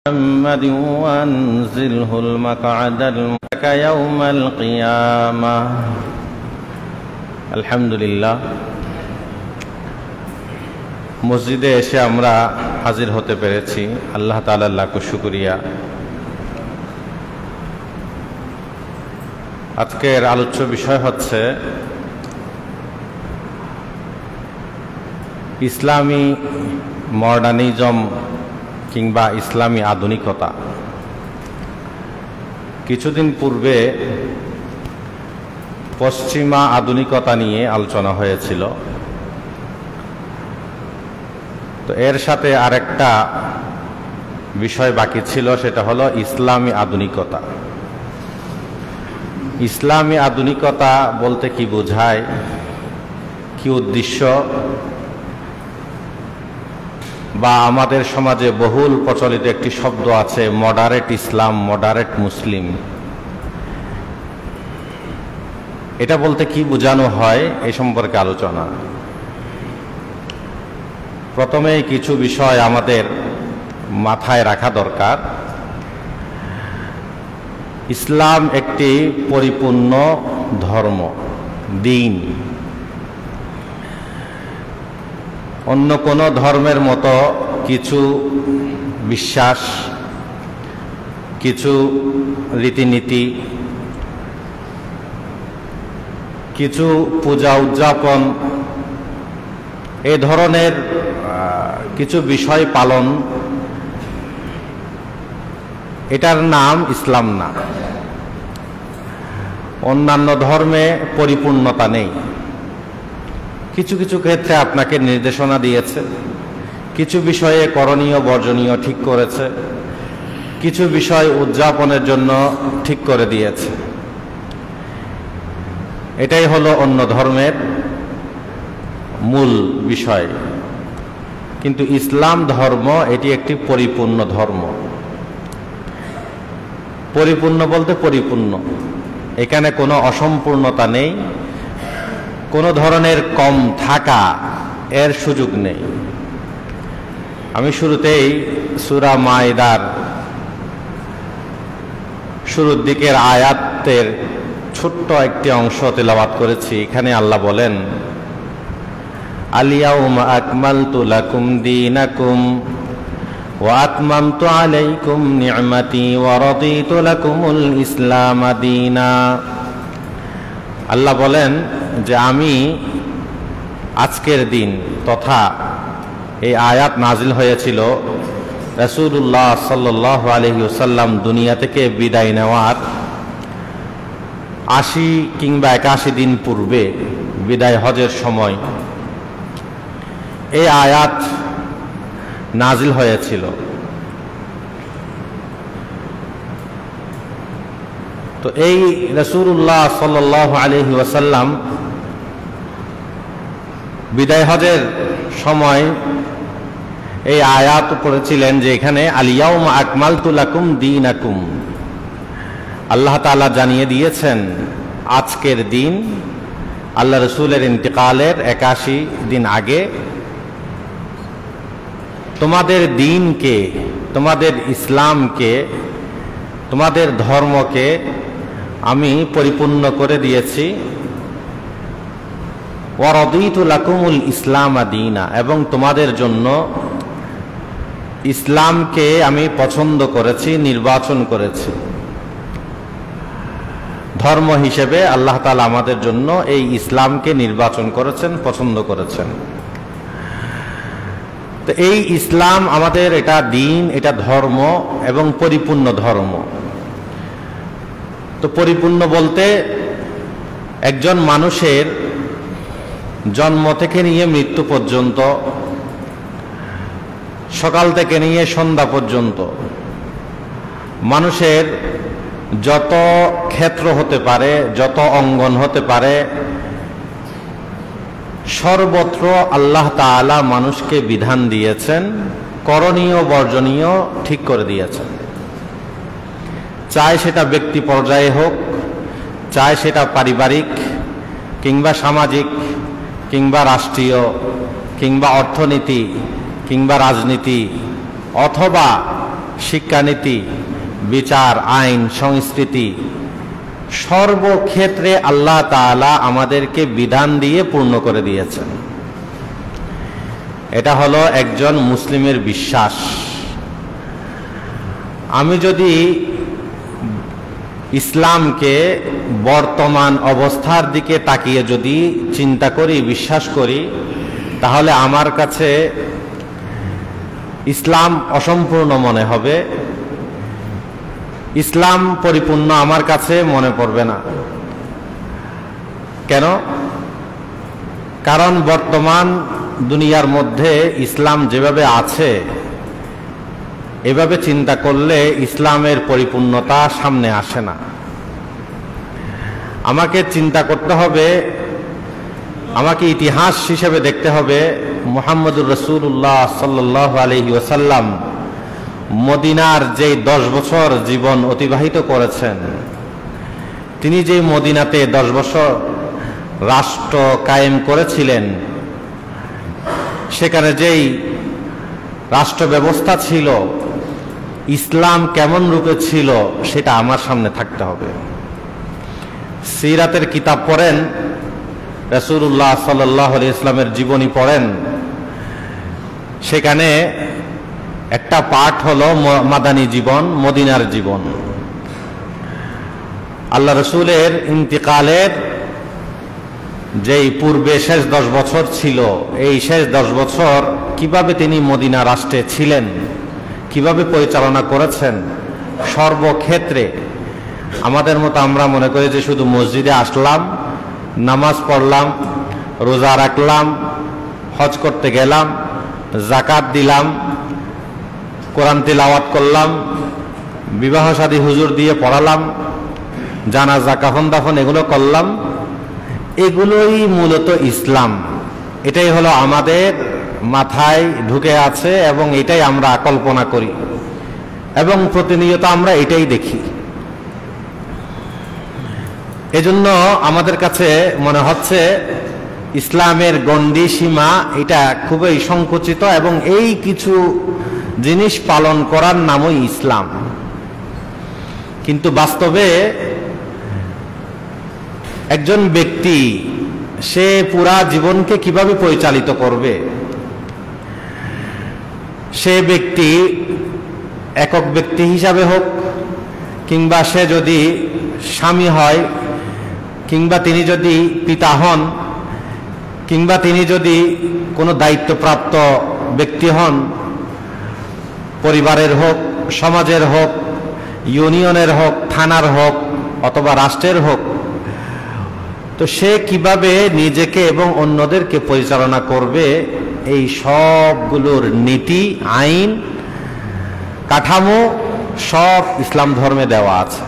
محمد وأنزله المقعد الملك يوم القيامة الحمد لله মসজিদে এসে আমরা হাজির হতে পেরেছি। আল্লাহ তাআলার লাখো শুকরিয়া। আজকের আলোচ্য বিষয় হচ্ছে ইসলামী মডার্নিজম কিংবা ইসলামী আধুনিকতা। কিছুদিন পূর্বে পশ্চিমা আধুনিকতা নিয়ে আলোচনা হয়েছিল, তো এর সাথে আরেকটা বিষয় বাকি ছিল, সেটা হলো ইসলামী আধুনিকতা। ইসলামী আধুনিকতা বলতে কি বোঝায়, কি উদ্দেশ্য, বা আমাদের সমাজে বহুল প্রচলিত একটি শব্দ আছে মডারেট ইসলাম, মডারেট মুসলিম। এটা বলতে কি বোঝানো হয় এই সম্পর্কে আলোচনা। প্রথমে কিছু বিষয় আমাদের মাথায় রাখা দরকার। ইসলাম একটি পরিপূর্ণ ধর্ম, দিন। অন্য কোনো ধর্মের মতো কিছু বিশ্বাস, কিছু রীতিনীতি, কিছু পূজা উদযাপন, এ ধরনের কিছু বিষয় পালন, এটার নাম ইসলাম না। অন্যান্য ধর্মে পরিপূর্ণতা নেই। কিছু কিছু ক্ষেত্রে আপনাকে নির্দেশনা দিয়েছে, কিছু বিষয়ে করণীয় বর্জনীয় ঠিক করেছে, কিছু বিষয় উদযাপনের জন্য ঠিক করে দিয়েছে। এটাই হলো অন্য ধর্মের মূল বিষয়। কিন্তু ইসলাম ধর্ম এটি একটি পরিপূর্ণ ধর্ম। পরিপূর্ণ বলতে পরিপূর্ণ, এখানে কোনো অসম্পূর্ণতা নেই, কোনো ধরনের কম থাকা এর সুযোগ নেই। আমি শুরুতেই সূরা মাইদার শুরুর দিকের আয়াতের ছোট্ট একটি অংশ তেলাওয়াত করেছি। এখানে আল্লাহ বলেন, আল-ইয়াউমা আকমালতু লাকুম দীনাকুম ওয়া আতমামতু আলাইকুম নি'মাতি ওয়া রাদিতু লাকুমুল ইসলাম দীনা। আল্লাহ বলেন যে আমি আজকের দিন, তথা এই আয়াত নাজিল হয়েছিল রাসূলুল্লাহ সাল্লাল্লাহু আলাইহি ওয়াসাল্লাম দুনিয়া থেকে বিদায় নেওয়ার ৮০ কিংবা ৮১ দিন পূর্বে, বিদায় হজের সময় এই আয়াত নাজিল হয়েছিল। তো এই রাসূলুল্লাহ সাল্লাল্লাহু আলাইহি ওয়াসাল্লাম বিদায় হজের সময় এই আয়াত পড়েছিলেন যে এখানে আল-ইয়াউমা আকমালতু লাকুম দীনাকুম। আল্লাহ তাআলা জানিয়ে দিয়েছেন আজকের দিন, আল্লাহ রাসূলের ইন্তেকালের ৮১ দিন আগে, তোমাদের দ্বীনকে, তোমাদের ইসলামকে, তোমাদের ধর্মকে আমি পরিপূর্ণ করে দিয়েছি। ওয়া রাদিতু লাকুমুল ইসলাম দীনা, এবং তোমাদের জন্য ইসলামকে আমি পছন্দ করেছি, নির্বাচন করেছি। ধর্ম হিসেবে আল্লাহ তাআলা আমাদের জন্য এই ইসলামকে নির্বাচন করেছেন, পছন্দ করেছেন। তো এই ইসলাম আমাদের এটা দিন, এটা ধর্ম এবং পরিপূর্ণ ধর্ম। তো পরিপূর্ণ বলতে একজন মানুষের জন্ম থেকে নিয়ে মৃত্যু পর্যন্ত, সকাল থেকে নিয়ে সন্ধ্যা পর্যন্ত মানুষের যত ক্ষেত্র হতে পারে, যত অঙ্গন হতে পারে, সর্বত্র আল্লাহ তাআলা মানুষকে বিধান দিয়েছেন, করণীয় বর্জনীয় ঠিক করে দিয়েছেন। চাই সেটা ব্যক্তি পর্যায়ে হোক, চাই সেটা পারিবারিক কিংবা সামাজিক কিংবা রাষ্ট্রীয় কিংবা অর্থনীতি কিংবা রাজনীতি, অথবা শিক্ষানীতি, বিচার, আইন, সংস্কৃতি সর্বক্ষেত্রে আল্লাহ তাআলা আমাদেরকে বিধান দিয়ে পূর্ণ করে দিয়েছেন। এটা হলো একজন মুসলিমের বিশ্বাস। আমি যদি ইসলামকে বর্তমান অবস্থার দিকে তাকিয়ে যদি চিন্তা করি, বিশ্বাস করি, তাহলে আমার কাছে ইসলাম অসম্পূর্ণ মনে হবে, ইসলাম পরিপূর্ণ আমার কাছে মনে পড়বে না। কেন? কারণ বর্তমান দুনিয়ার মধ্যে ইসলাম যেভাবে আছে, এভাবে চিন্তা করলে ইসলামের পরিপূর্ণতা সামনে আসে না। আমাকে চিন্তা করতে হবে, আমাকে ইতিহাস হিসেবে দেখতে হবে মুহাম্মদুর রাসূলুল্লাহ সাল্লাল্লাহু আলাইহি ওয়াসাল্লাম মদিনার যে 10 বছর জীবন অতিবাহিত করেছেন, তিনি যে মদিনাতে 10 বছর রাষ্ট্র কায়েম করেছিলেন, সেখানে যেই রাষ্ট্র ব্যবস্থা ছিল, ইসলাম কেমন রূপে ছিল, সেটা আমার সামনে থাকতে হবে। সিরাতের কিতাব পড়েন, রাসূলুল্লাহ সাল্লাল্লাহু আলাইহি ওয়াসাল্লামের জীবনী পড়েন, সেখানে একটা পাঠ হলো মাদানী জীবন, মদিনার জীবন। আল্লাহ রসুলের ইন্তিকালের যেই পূর্বে শেষ 10 বছর ছিল, এই শেষ 10 বছর কিভাবে তিনি মদিনা রাষ্ট্রে ছিলেন, কিভাবে পরিচালনা করেছেন সর্বক্ষেত্রে। আমাদের মতো আমরা মনে করি যে শুধু মসজিদে আসলাম, নামাজ পড়লাম, রোজা রাখলাম, হজ করতে গেলাম, যাকাত দিলাম, কোরআন তিলাওয়াত করলাম, বিবাহ শাদী হুজুর দিয়ে পড়ালাম, জানাজা কাফন দাফন এগুলো করলাম, এগুলোই মূলত ইসলাম। এটাই হলো আমাদের মাথায় ঢুকে আছে এবং এটাই আমরা কল্পনা করি এবং প্রতিনিয়ত আমরা এটাই দেখি। এজন্য আমাদের কাছে মনে হচ্ছে ইসলামের গণ্ডি সীমা এটা খুবই সংকুচিত এবং এই কিছু জিনিস পালন করার নামই ইসলাম। কিন্তু বাস্তবে একজন ব্যক্তি সে পুরা জীবনকে কিভাবে পরিচালিত করবে, সে ব্যক্তি একক ব্যক্তি হিসাবে হোক, কিংবা সে যদি স্বামী হয়, কিংবা তিনি যদি পিতা হন, কিংবা তিনি যদি কোনো দায়িত্বপ্রাপ্ত ব্যক্তি হন, পরিবারের হোক, সমাজের হোক, ইউনিয়নের হোক, থানার হোক অথবা রাষ্ট্রের হোক, তো সে কিভাবে নিজেকে এবং অন্যদেরকে পরিচালনা করবে, এই সবগুলোর নীতি, আইন, কাঠামো সব ইসলাম ধর্মে দেওয়া আছে।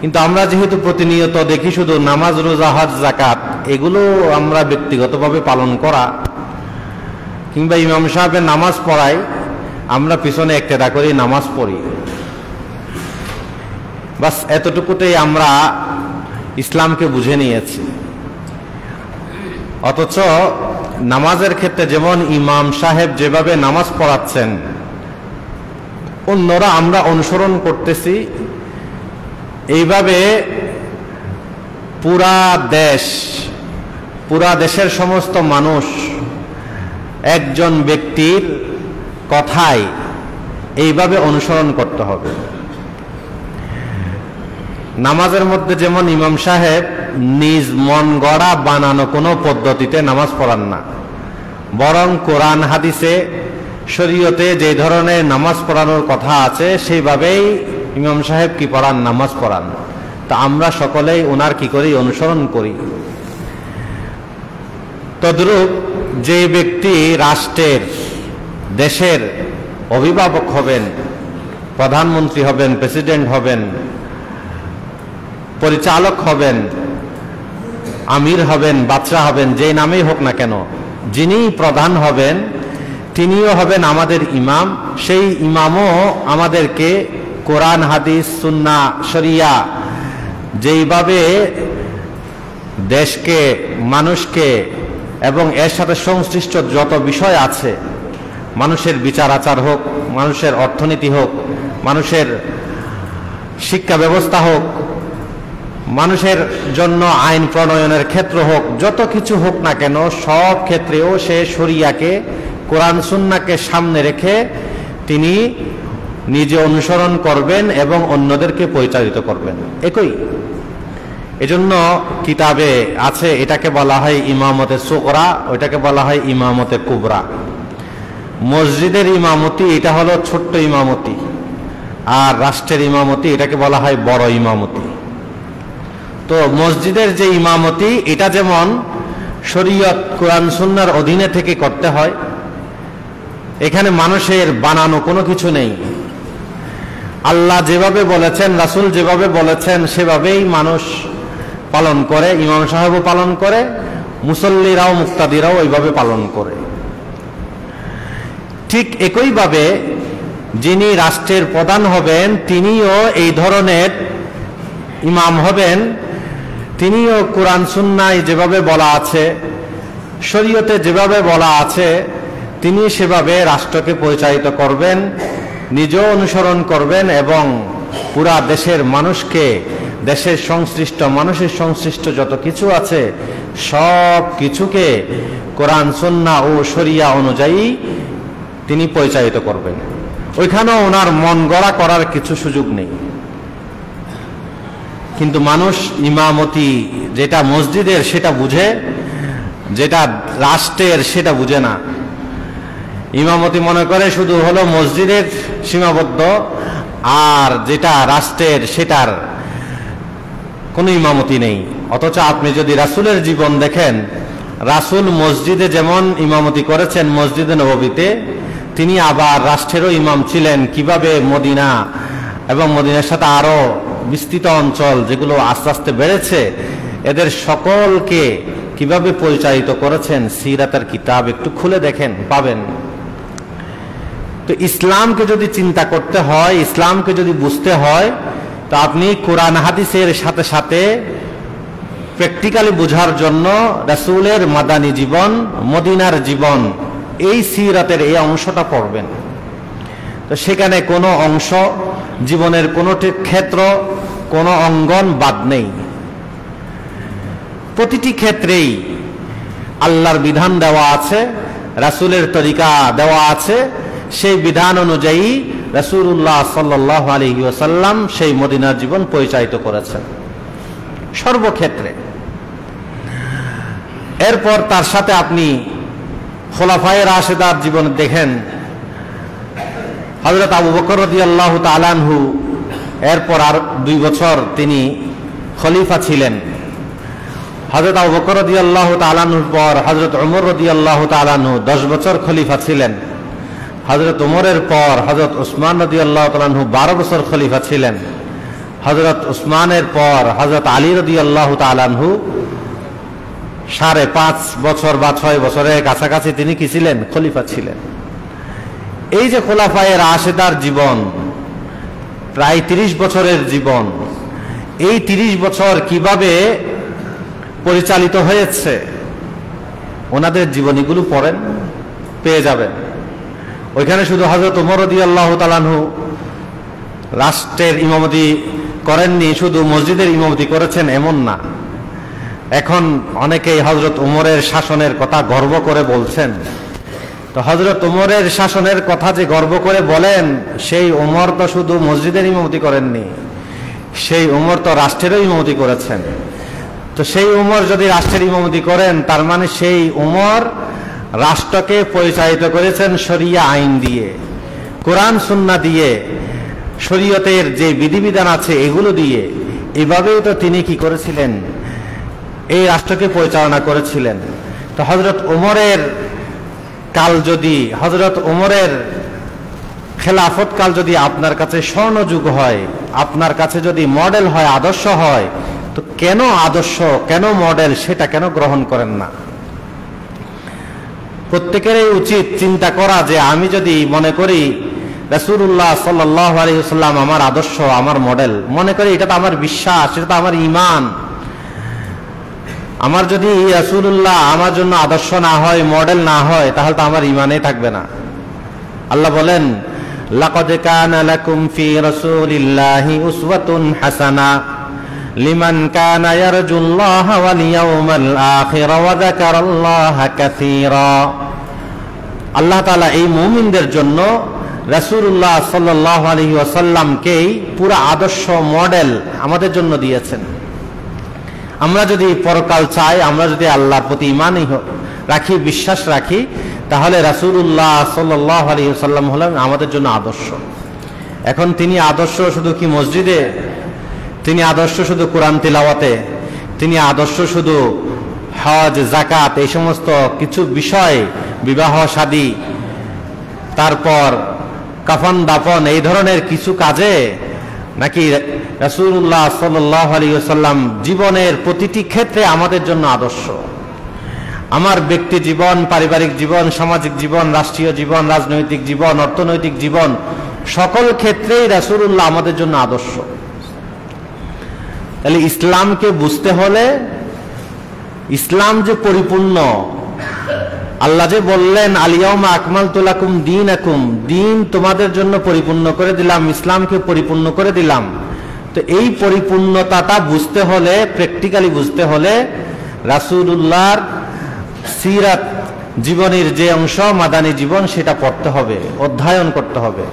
কিন্তু আমরা যেহেতু প্রতিনিয়ত দেখি শুধু নামাজ, রোজা, হজ, যাকাত, এগুলো আমরা ব্যক্তিগতভাবে পালন করা, কিংবা ইমাম সাহেবের নামাজ পড়াই, আমরা পিছনে ইক্তেদা করি, নামাজ পড়ি, বাস এতটুকুতেই আমরা ইসলামকে বুঝে নিয়েছি। অথচ নামাজের ক্ষেত্রে যেমন ইমাম সাহেব যেভাবে নামাজ পড়াচ্ছেন, অন্যরা আমরা অনুসরণ করতেছি, এইভাবে পুরা দেশের সমস্ত মানুষ একজন ব্যক্তির কথাই এইভাবে অনুসরণ করতে হবে। নামাজের মধ্যে যেমন ইমাম সাহেব নিজ মন গড়া বানানো কোনো পদ্ধতিতে নামাজ পড়ান না, বরং কোরআন হাদিসে শরীয়তে যে ধরনের নামাজ পড়ানোর কথা আছে সেইভাবেই ইমাম সাহেব কি পড়ান, নামাজ পড়ান। তা আমরা সকলেই ওনার কি করি, অনুসরণ করি। তদ্রূপ যে ব্যক্তি রাষ্ট্রের, দেশের অভিভাবক হবেন, প্রধানমন্ত্রী হবেন, প্রেসিডেন্ট হবেন, পরিচালক হবেন, আমির হবেন, বাদশা হবেন, যে নামেই হোক না কেন, যিনি প্রধান হবেন তিনিও হবেন আমাদের ইমাম। সেই ইমামও আমাদেরকে কোরআন, হাদিস, সুন্নাহ, শরিয়া যেইভাবে দেশকে, মানুষকে এবং এর সাথে সংশ্লিষ্ট যত বিষয় আছে মানুষের বিচার আচার হোক, মানুষের অর্থনীতি হোক, মানুষের শিক্ষা ব্যবস্থা হোক, মানুষের জন্য আইন প্রণয়নের ক্ষেত্র হোক, যত কিছু হোক না কেন সব ক্ষেত্রেও সে শরিয়াকে, কোরআন সুন্নাহকে সামনে রেখে তিনি নিজে অনুসরণ করবেন এবং অন্যদেরকে পরিচালিত করবেন। একই এজন্য কিতাবে আছে, এটাকে বলা হয় ইমামতে সুগরা, ওইটাকে বলা হয় ইমামতে কুবরা। মসজিদের ইমামতি এটা হলো ছোট্ট ইমামতি, আর রাষ্ট্রের ইমামতি এটাকে বলা হয় বড় ইমামতি। তো মসজিদের যে ইমামতি এটা যেমন শরীয়ত কোরআন সুন্নাহর অধীনে থেকে করতে হয়, এখানে মানুষের বানানো কোনো কিছু নেই। আল্লাহ যেভাবে বলেছেন, রাসূল যেভাবে বলেছেন সেভাবেই মানুষ পালন করে, ইমাম সাহেবও পালন করে, মুসল্লিরাও মুক্তাদিরাও ওইভাবে পালন করে। ঠিক একইভাবে যিনি রাষ্ট্রের প্রধান হবেন তিনিও এই ধরনের ইমাম হবেন, তিনিও কোরআন সুন্নাহয় যেভাবে বলা আছে, শরীয়তে যেভাবে বলা আছে, তিনি সেভাবে রাষ্ট্রকে পরিচালিত করবেন, নিজেও অনুসরণ করবেন এবং পুরা দেশের মানুষকে, দেশের সংশ্লিষ্ট মানুষের সংশ্লিষ্ট যত কিছু আছে সব কিছুকে কোরআন সুন্নাহ ও শরিয়া অনুযায়ী তিনি পরিচালিত করবেন। ওইখানেও ওনার মন গড়া করার কিছু সুযোগ নেই। কিন্তু মানুষ ইমামতি যেটা মসজিদের সেটা বুঝে, যেটা রাষ্ট্রের সেটা বুঝে না। ইমামতি মনে করে শুধু হলো মসজিদের সীমাবদ্ধ, আর যেটা রাষ্ট্রের সেটার কোনো ইমামতি নেই। অথচ আপনি যদি রাসূলের জীবন দেখেন, রাসূল মসজিদে যেমন ইমামতি করেছেন মসজিদে নববীতে, তিনি আবার রাষ্ট্রেরও ইমাম ছিলেন। কিভাবে মদিনা এবং মদিনার সাথে আরো বিস্তৃত অঞ্চল যেগুলো আস্তে আস্তে বেড়েছে, এদের সকলকে কিভাবে পরিচালিত করেছেন সিরাতের কিতাব একটু খুলে দেখেন, পাবেন। তো ইসলামকে যদি চিন্তা করতে হয়, ইসলামকে যদি বুঝতে হয়, তো আপনি কোরআন হাদিসের সাথে সাথে প্র্যাকটিক্যালি বোঝার জন্য রাসূলের মাদানী জীবন, মদিনার জীবন, এই সিরাতের এই অংশটা পড়বেন। তো সেখানে কোনো অংশ, জীবনের কোনো ক্ষেত্র, কোনো অঙ্গন বাদ নেই। প্রতিটি ক্ষেত্রেই আল্লাহর বিধান দেওয়া আছে, রাসূলের তরিকা দেওয়া আছে, সেই বিধান অনুযায়ী রাসূলুল্লাহ সাল্লাল্লাহু আলাইহি ওয়াসাল্লাম সেই মদিনার জীবন পরিচালিত করেছেন সর্বক্ষেত্রে। এরপর তার সাথে আপনি খোলাফায়ে রাশেদার জীবন দেখেন। হযরত আবু বকর রাদিয়াল্লাহু তাআলা আনহু, এরপর আর 2 বছর তিনি খলিফা ছিলেন। হযরত আবু বকর রাদিয়াল্লাহু তাআলা আনহুর পর হযরত ওমর রাদিয়াল্লাহু তাআলা আনহু 10 বছর খলিফা ছিলেন। হযরত ওমরের পর হযরত উসমান রাদিয়াল্লাহু তাআলা আনহু 12 বছর খলিফা ছিলেন। হযরত উসমানের পর হযরত আলী রাদিয়াল্লাহু তাআলা আনহু 5.5 বছর বা 6 বছরের কাছাকাছি তিনি কি ছিলেন? খলিফা ছিলেন। এই যে খোলাফায়ে রাশেদার জীবন, প্রায় 30 বছরের জীবন, এই 30 বছর কিভাবে পরিচালিত হয়েছে ওনাদের জীবনীগুলো পড়েন, পেয়ে যাবেন। ওইখানে শুধু হযরত ওমর রাদিয়াল্লাহু তাআলা আনহু রাষ্ট্রের ইমামতি করেননি, শুধু মসজিদের ইমামতি করেছেন এমন না। এখন অনেকেই হযরত ওমরের শাসনের কথা গর্ব করে বলছেন। তো হযরত ওমরের শাসনের কথা যে গর্ব করে বলেন, সেই ওমর তো শুধু মসজিদের ইমামতি করেননি, সেই ওমর তো রাষ্ট্রেরও ইমামতি করেছেন। তো সেই ওমর যদি রাষ্ট্রের ইমামতি করেন, তার মানে সেই ওমর রাষ্ট্রকে পরিচালিত করেছেন শরিয়া আইন দিয়ে, কোরআন সুন্নাহ দিয়ে, শরীয়তের যে বিধিবিধান আছে এগুলো দিয়ে। এভাবেই তো তিনি কি করেছিলেন? এই রাষ্ট্রকে পরিচালনা করেছিলেন। তো হযরত ওমরের কাল যদি, হযরত ওমরের খেলাফত কাল যদি আপনার কাছে স্বর্ণযুগ হয়, আপনার কাছে যদি মডেল হয়, আদর্শ হয়, তো কেন আদর্শ, কেন মডেল, সেটা কেন গ্রহণ করেন না? প্রত্যেকেরই উচিত চিন্তা করা যে আমি যদি মনে করি রাসূলুল্লাহ সাল্লাল্লাহু আলাইহি ওয়াসাল্লাম আমার আদর্শ, আমার মডেল, মনে করি এটা তো আমার বিশ্বাস, এটা তো আমার ঈমান। আমার যদি রাসূলুল্লাহ আমার জন্য আদর্শ না হয়, মডেল না হয়, তাহলে তো আমার ঈমানই থাকবে না। আল্লাহ বলেন, লাকাদ কানা লাকুম ফি রাসূলিল্লাহি উসওয়াতুন হাসানা লিমান কানা ইয়ারজুল্লাহা ওয়াল ইয়াউমাল আখির ওয়া যাকারাল্লাহা কাসীরা। আল্লাহ তাআলা এই মুমিনদের জন্য রাসূলুল্লাহ সাল্লাল্লাহু আলাইহি ওয়াসাল্লামকেই পুরো আদর্শ মডেল আমাদের জন্য দিয়েছেন। আমরা যদি পরকাল চাই, আমরা যদি আল্লাহর প্রতি ঈমান রাখি, বিশ্বাস রাখি, তাহলে রাসূলুল্লাহ সাল্লাল্লাহু আলাইহি ওয়াসাল্লাম হলেন আমাদের জন্য আদর্শ। এখন তিনি আদর্শ শুধু কি মসজিদে, তিনি আদর্শ শুধু কোরআন তিলাওয়াতে, তিনি আদর্শ শুধু হজ, যাকাত, এই সমস্ত কিছু বিষয়, বিবাহ শাদী, তারপর কাফন দাফন, এই ধরনের কিছু কাজে, নাকি রাসূলুল্লাহ সাল্লাল্লাহু আলাইহি ওয়াসাল্লাম জীবনের প্রতিটি ক্ষেত্রে আমাদের জন্য আদর্শ? আমার ব্যক্তি জীবন, পারিবারিক জীবন, সামাজিক জীবন, রাষ্ট্রীয় জীবন, রাজনৈতিক জীবন, অর্থনৈতিক জীবন, সকল ক্ষেত্রেই রাসূলুল্লাহ আমাদের জন্য আদর্শ। তাহলে ইসলামকে বুঝতে হলে, ইসলাম যে পরিপূর্ণ, আল্লাহ যে বললেন আল-ইয়াউমা আকমালতু লাকুম দীনাকুম, দিন তোমাদের জন্য পরিপূর্ণ করে দিলাম, ইসলামকে পরিপূর্ণ করে দিলাম। তো এই পরিপূর্ণতাটা বুঝতে হলে, প্র্যাকটিক্যালি বুঝতে হলে রাসূলুল্লাহর সিরাত, জীবনের যে অংশ মাদানী জীবন, সেটা পড়তে হবে, অধ্যয়ন করতে হবে।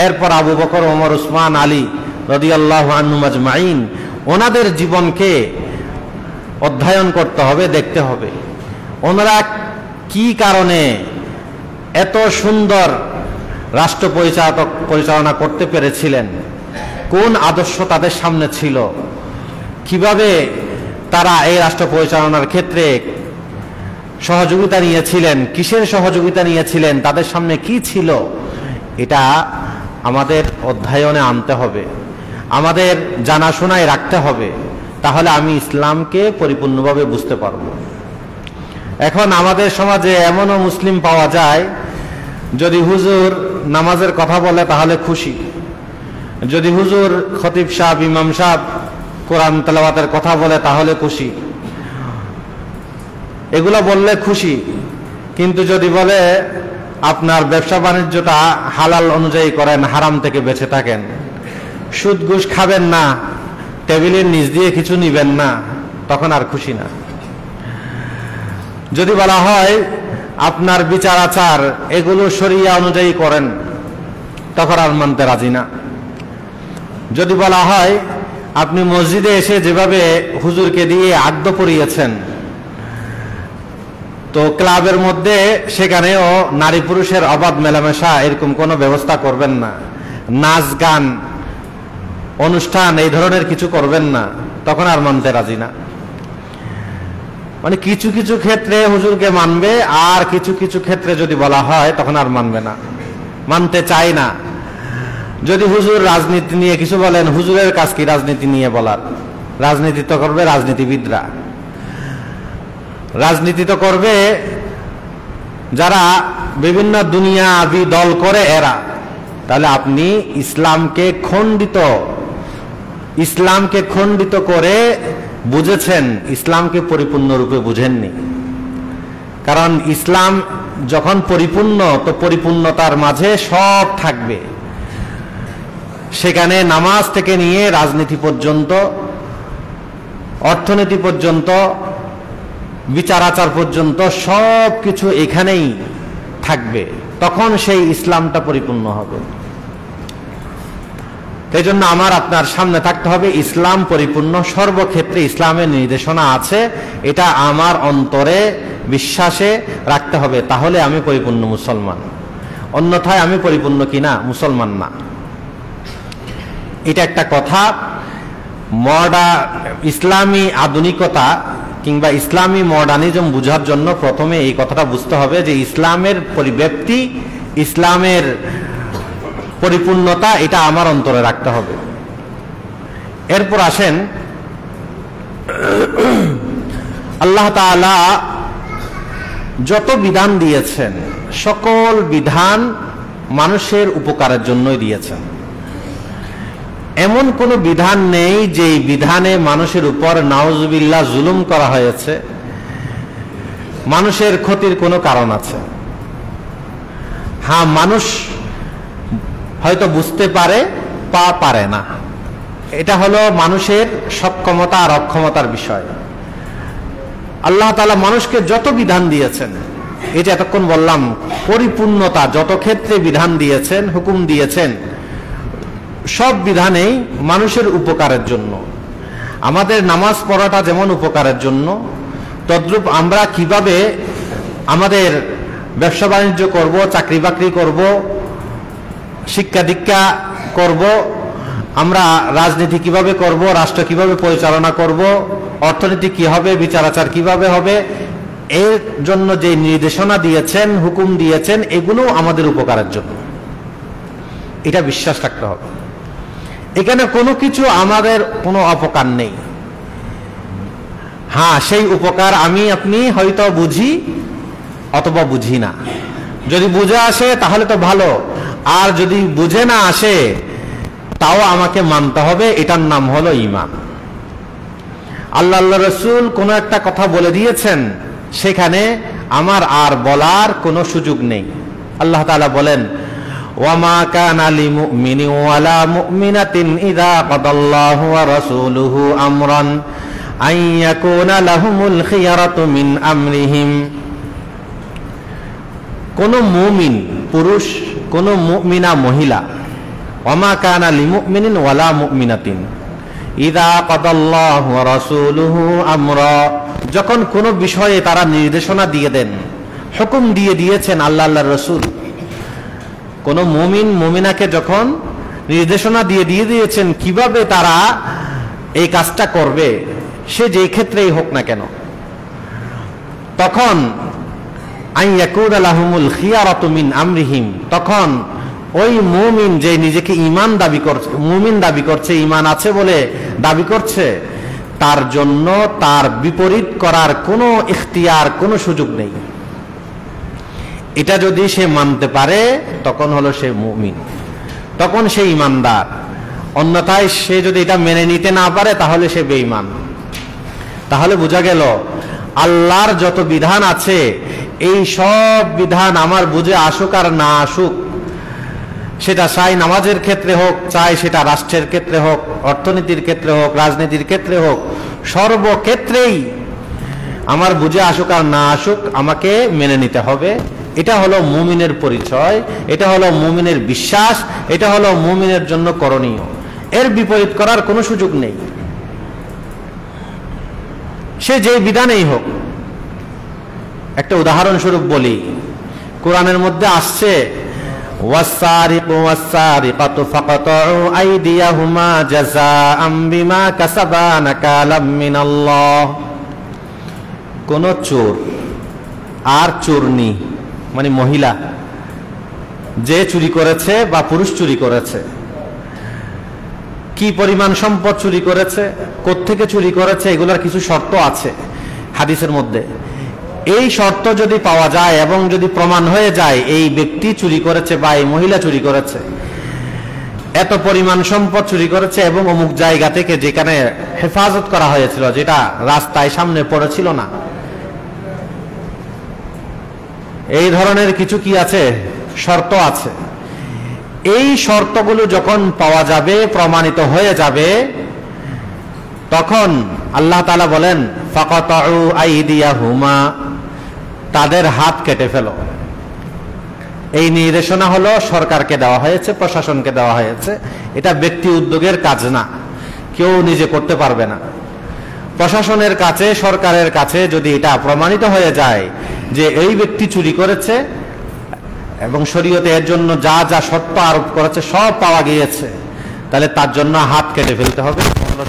এরপর আবু বকর, ওমর, উসমান, আলী রাদিয়াল্লাহু আনহুম আজমাইন, ওনাদের জীবনকে অধ্যয়ন করতে হবে, দেখতে হবে ওনারা কি কারণে এত সুন্দর রাষ্ট্র পরিচালনা করতে পেরেছিলেন, কোন আদর্শ তাদের সামনে ছিল, কিভাবে তারা এই রাষ্ট্র পরিচালনার ক্ষেত্রে সহযোগিতা নিয়েছিলেন, কিসের সহযোগিতা নিয়েছিলেন, তাদের সামনে কি ছিল, এটা আমাদের অধ্যয়নে আনতে হবে, আমাদের জানাশোনায় রাখতে হবে। তাহলে আমি ইসলামকে পরিপূর্ণভাবে বুঝতে পারব। এখন আমাদের সমাজে এমনও মুসলিম পাওয়া যায়, যদি হুজুর নামাজের কথা বলে তাহলে খুশি, যদি হুজুর খতিব সাহেব, ইমাম সাহেব কোরআন তেলাওয়াতের কথা বলে তাহলে খুশি, এগুলো বললে খুশি। কিন্তু যদি বলে আপনার ব্যবসা বাণিজ্যটা হালাল অনুযায়ী করেন, হারাম থেকে বেঁচে থাকেন, সুদ ঘুষ খাবেন না, টেবিলের নিচ দিয়ে কিছু নিবেন না, তখন আর খুশি না। যদি বলা হয় আপনার বিচার আচার এগুলো শরিয়া অনুযায়ী করেন, তখন আর মানতে রাজি না। যদি বলা হয় আপনি মসজিদে এসে যেভাবে হুজুরকে দিয়ে আদ্য পড়িয়েছেন, তো ক্লাবের মধ্যে সেখানেও নারী পুরুষের অবাধ মেলামেশা এরকম কোনো ব্যবস্থা করবেন না, নাচ গান অনুষ্ঠান এই ধরনের কিছু করবেন না, তখন আর মানতে রাজি না। মানে কিছু কিছু ক্ষেত্রে হুজুরকে মানবে, আর কিছু কিছু ক্ষেত্রে যদি বলা হয় তখন আর মানবে না, মানতে চায় না। যদি হুজুর রাজনীতি নিয়ে কিছু বলেন, হুজুরের কাজ কি রাজনীতি নিয়ে বলার? রাজনীতি তো করবে রাজনীতিবিদরা, রাজনীতি তো করবে যারা বিভিন্ন দুনিয়াবি দল করে এরা। তাহলে আপনি ইসলামকে খণ্ডিত করে বুঝেছেন, ইসলামকে পরিপূর্ণরূপে বুঝেননি। কারণ ইসলাম যখন পরিপূর্ণ, তো পরিপূর্ণতার মাঝে সব থাকবে। সেখানে নামাজ থেকে নিয়ে রাজনীতি পর্যন্ত, অর্থনীতি পর্যন্ত, বিচার আচার পর্যন্ত সব কিছু এখানেই থাকবে। তখন সেই ইসলামটা পরিপূর্ণ হবে। এই জন্য আমার আপনার সামনে থাকতে হবে ইসলাম পরিপূর্ণ, সর্বক্ষেত্রে ইসলামের নির্দেশনা আছে, এটা আমার অন্তরে বিশ্বাসে রাখতে হবে। তাহলে আমি পরিপূর্ণ মুসলমান, অন্যথায় আমি পরিপূর্ণ কিনা মুসলমান না। এটা একটা কথা। ইসলামী আধুনিকতা কিংবা ইসলামী মডার্নিজম বুঝার জন্য প্রথমে এই কথাটা বুঝতে হবে যে ইসলামের পরিব্যাপ্তি, ইসলামের পরিপূর্ণতা, এটা আমার অন্তরে রাখতে হবে। এরপর আসেন, আল্লাহ তাআলা যত বিধান দিয়েছেন সকল বিধান মানুষের উপকারের জন্যই দিয়েছেন। এমন কোন বিধান নেই যে বিধানে মানুষের উপর নাউজুবিল্লাহ জুলুম করা হয়েছে, মানুষের ক্ষতির কোনো কারণ আছে। হ্যাঁ, মানুষ হয়তো বুঝতে পারে বা পারে না। এটা হলো মানুষের সক্ষমতা আর অক্ষমতার বিষয়। আল্লাহ তাআলা মানুষকে যত বিধান দিয়েছেন, এই যে এতক্ষণ বললাম পরিপূর্ণতা, যত ক্ষেত্রে বিধান দিয়েছেন, হুকুম দিয়েছেন, সব বিধানেই মানুষের উপকারের জন্য। আমাদের নামাজ পড়াটা যেমন উপকারের জন্য, তদ্রূপ আমরা কিভাবে আমাদের ব্যবসা বাণিজ্য করব, চাকরি বাকরি করব, শিক্ষা দীক্ষা করব, আমরা রাজনীতি কিভাবে করব, রাষ্ট্র কিভাবে পরিচালনা করব, অর্থনীতি কি হবে, বিচার আচার কিভাবে হবে, এর জন্য যে নির্দেশনা দিয়েছেন, হুকুম দিয়েছেন, এগুলো আমাদের উপকারের জন্য। এটা বিশ্বাস রাখতে হবে। এখানে কোনো কিছু আমাদের কোনো অপকার নেই। হ্যাঁ, সেই উপকার আমি আপনি হয়তো বুঝি অথবা বুঝি না। যদি বুঝে আসে তাহলে তো ভালো, আর যদি বুঝে না আসে তাও আমাকে মানতে হবে। এটার নাম হলো ঈমান। আল্লাহ রাসূল কোনো একটা কথা বলে দিয়েছেন, সেখানে আমার আর বলার কোনো সুযোগ নেই। আল্লাহ তাআলা বলেন, ওয়ামা কানা লিমুমিনিন ওয়ালা মুমিনাতিন ইযা কাদাল্লাহু ওয়া রাসূলুহু আমরান আন ইয়াকুনা লাহুমুল খিয়ারাতু মিন আমরিহিম। কোন মুমিন পুরুষ, কোন মুমিনা মহিলা, ওয়ামা কানা লিমুমিনিন ওয়ালা মুমিনাতিন ইযা কাদাল্লাহু ওয়া রাসূলুহু আমরা, যখন কোন বিষয়ে তারা নির্দেশনা দিয়ে দেন, হুকুম দিয়েছেন আল্লাহর রাসূল, কোন মুমিন মুমিনাকে যখন নির্দেশনা দিয়েছেন কিভাবে তারা এই কাজটা করবে, সে যেই ক্ষেত্রেই হোক না কেন, তখন আইয়াকুনা লাহুমুল খিয়ারাতু মিন আমরিহিম, তখন ওই মুমিন যে নিজেকে ঈমান দাবি করছে, মুমিন দাবি করছে, ঈমান আছে বলে দাবি করছে, তার জন্য তার বিপরীত করার কোনো ইখতিয়ার, কোনো সুযোগ নেই। এটা যদি সে মানতে পারে তখন হলো সে মুমিন, তখন সে ঈমানদার। অন্যথায় সে যদি এটা মেনে নিতে না পারে তাহলে সে বেঈমান। তাহলে বোঝা গেল আল্লাহর যত বিধান আছে, এই সব বিধান আমার বুঝে আসুক আর না আসুক, সেটা চাই নামাজের ক্ষেত্রে হোক, চাই সেটা রাষ্ট্রের ক্ষেত্রে হোক, অর্থনীতির ক্ষেত্রে হোক, রাজনীতির ক্ষেত্রে হোক, সর্বক্ষেত্রেই আমার বুঝে আসুক আর না আসুক আমাকে মেনে নিতে হবে। এটা হলো মুমিনের পরিচয়, এটা হলো মুমিনের বিশ্বাস, এটা হলো মুমিনের জন্য করণীয়। এর বিপরীত করার কোনো সুযোগ নেই, সে যে বিধানেই হোক। একটা উদাহরণস্বরূপ বলি, কোরআনের মধ্যে আসছে, ওয়াসসারিকু ওয়াসসারিকাতু ফাকাতউ আইদিয়াহুমা জাযাআম বিমা কাসাবা নাকালাম মিনাল্লাহ। কোন চোর আর চোরনি, মানে মহিলা যে চুরি করেছে বা পুরুষ চুরি করেছে, কি পরিমাণ সম্পদ চুরি করেছে, কোত্থেকে চুরি করেছে, এগুলোর কিছু শর্ত আছে হাদিসের মধ্যে। এই শর্ত যদি পাওয়া যায় এবং যদি প্রমাণ হয়ে যায় এই ব্যক্তি চুরি করেছে বা এই মহিলা চুরি করেছে, এত পরিমাণ সম্পদ চুরি করেছে এবং অমুক জায়গা থেকে যেখানে হেফাজত করা হয়েছিল, যেটা রাস্তায় সামনে পড়েছিল না, এই ধরনের কিছু কি আছে, শর্ত আছে। এই শর্তগুলো যখন পাওয়া যাবে, প্রমাণিত হয়ে যাবে, তখন আল্লাহ তাআলা বলেন, ফাকাতউ আইদিয়াহুমা, তাদের হাত কেটে ফেলো। এই নির্দেশনা হলো সরকারকে দেওয়া হয়েছে, প্রশাসনকে দেওয়া হয়েছে। এটা ব্যক্তি উদ্যোগের কাজ না, কেউ নিজে করতে পারবে না। প্রশাসনের কাছে, সরকারের কাছে যদি এটা প্রমাণিত হয়ে যায় যে এই ব্যক্তি চুরি করেছে এবং শরীয়তে এর জন্য যা যা শর্ত আরোপ করেছে সব পাওয়া গিয়েছে, তাহলে তার জন্য হাত কেটে ফেলতে হবে।